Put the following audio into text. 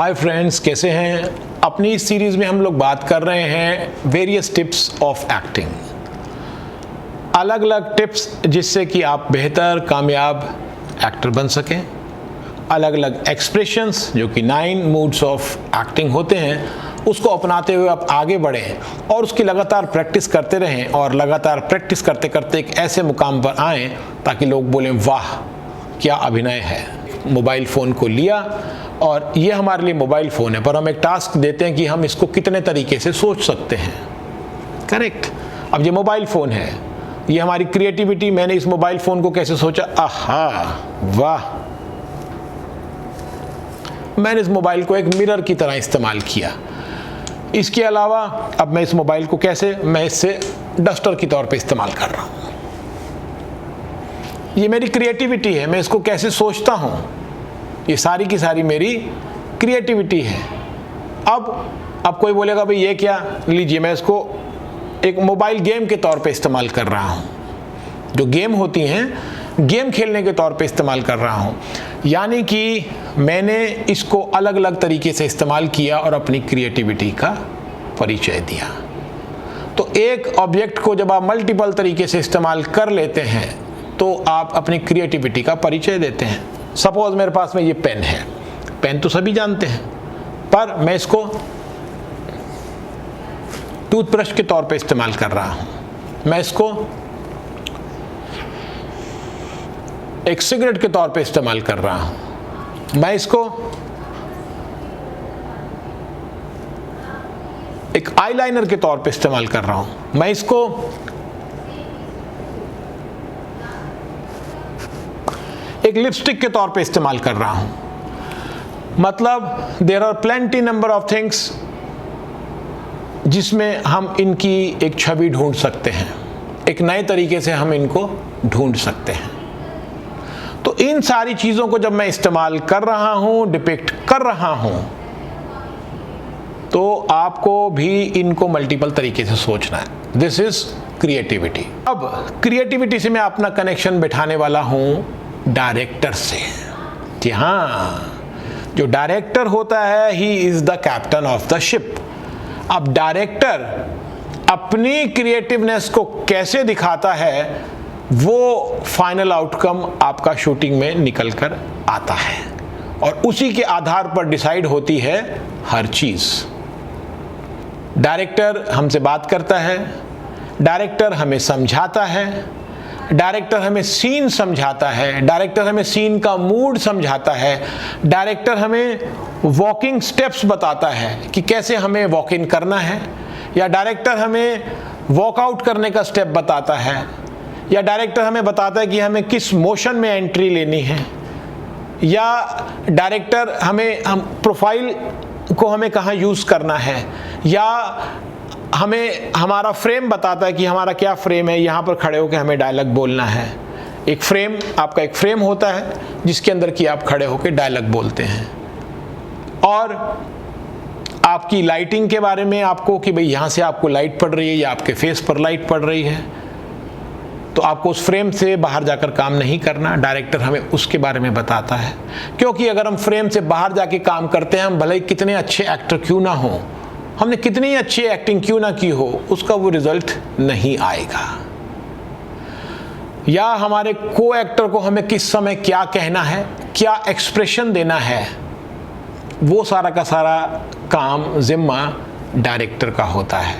Hi friends, कैसे हैं। अपनी इस सीरीज़ में हम लोग बात कर रहे हैं वेरियस टिप्स ऑफ एक्टिंग। अलग अलग टिप्स जिससे कि आप बेहतर कामयाब एक्टर बन सकें। अलग अलग एक्सप्रेशंस जो कि 9 मूड्स ऑफ एक्टिंग होते हैं, उसको अपनाते हुए आप आगे बढ़ें और उसकी लगातार प्रैक्टिस करते रहें और लगातार प्रैक्टिस करते करते एक ऐसे मुकाम पर आएँ ताकि लोग बोलें वाह क्या अभिनय है। मोबाइल फ़ोन को लिया और ये हमारे लिए मोबाइल फ़ोन है, पर हम एक टास्क देते हैं कि हम इसको कितने तरीके से सोच सकते हैं। करेक्ट। अब ये मोबाइल फ़ोन है, ये हमारी क्रिएटिविटी, मैंने इस मोबाइल फ़ोन को कैसे सोचा, आहा वाह, मैंने इस मोबाइल को एक मिरर की तरह इस्तेमाल किया। इसके अलावा अब मैं इस मोबाइल को कैसे, मैं इससे डस्टर के तौर पे इस्तेमाल कर रहा हूँ। ये मेरी क्रिएटिविटी है, मैं इसको कैसे सोचता हूँ, ये सारी की सारी मेरी क्रिएटिविटी है। अब कोई बोलेगा भाई ये क्या, लीजिए मैं इसको एक मोबाइल गेम के तौर पे इस्तेमाल कर रहा हूँ। जो गेम होती हैं, गेम खेलने के तौर पे इस्तेमाल कर रहा हूँ। यानी कि मैंने इसको अलग अलग तरीके से इस्तेमाल किया और अपनी क्रिएटिविटी का परिचय दिया। तो एक ऑब्जेक्ट को जब आप मल्टीपल तरीके से इस्तेमाल कर लेते हैं तो आप अपनी क्रिएटिविटी का परिचय देते हैं। सपोज मेरे पास में ये पेन है, पेन तो सभी जानते हैं, पर मैं इसको टूथब्रश के तौर पे इस्तेमाल कर रहा हूँ। मैं इसको एक सिगरेट के तौर पे इस्तेमाल कर रहा हूँ। मैं इसको एक आईलाइनर के तौर पे इस्तेमाल कर रहा हूँ। मैं इसको एक लिपस्टिक के तौर पे इस्तेमाल कर रहा हूं। मतलब there are plenty number of things जिसमें हम इनकी एक छवि ढूंढ सकते हैं, एक नए तरीके से हम इनको ढूंढ सकते हैं। तो इन सारी चीजों को जब मैं इस्तेमाल कर रहा हूं, डिपिक्ट कर रहा हूं, तो आपको भी इनको मल्टीपल तरीके से सोचना है। This is creativity. अब क्रिएटिविटी से मैं अपना कनेक्शन बिठाने वाला हूं डायरेक्टर से कि हाँ, जो डायरेक्टर होता है he is the captain of the ship. अब डायरेक्टर अपनी क्रिएटिवनेस को कैसे दिखाता है, वो फाइनल आउटकम आपका शूटिंग में निकल कर आता है और उसी के आधार पर डिसाइड होती है हर चीज। डायरेक्टर हमसे बात करता है, डायरेक्टर हमें समझाता है, डायरेक्टर हमें सीन समझाता है, डायरेक्टर हमें सीन का मूड समझाता है, डायरेक्टर हमें वॉकिंग स्टेप्स बताता है कि कैसे हमें वॉक इन करना है, या डायरेक्टर हमें वॉकआउट करने का स्टेप बताता है, या डायरेक्टर हमें बताता है कि हमें किस मोशन में एंट्री लेनी है, या डायरेक्टर हम प्रोफाइल को हमें कहाँ यूज़ करना है, या हमें हमारा फ्रेम बताता है कि हमारा क्या फ्रेम है, यहाँ पर खड़े होकर हमें डायलॉग बोलना है। एक फ्रेम, आपका एक फ्रेम होता है जिसके अंदर कि आप खड़े होकर डायलॉग बोलते हैं। और आपकी लाइटिंग के बारे में आपको कि भाई यहाँ से आपको लाइट पड़ रही है या आपके फेस पर लाइट पड़ रही है, तो आपको उस फ्रेम से बाहर जाकर काम नहीं करना, डायरेक्टर हमें उसके बारे में बताता है। क्योंकि अगर हम फ्रेम से बाहर जाके काम करते हैं, हम भले ही कितने अच्छे एक्टर क्यों ना हो, हमने कितनी अच्छी एक्टिंग क्यों ना की हो, उसका वो रिजल्ट नहीं आएगा। या हमारे को एक्टर को हमें किस समय क्या कहना है, क्या एक्सप्रेशन देना है, वो सारा का सारा काम जिम्मा डायरेक्टर का होता है।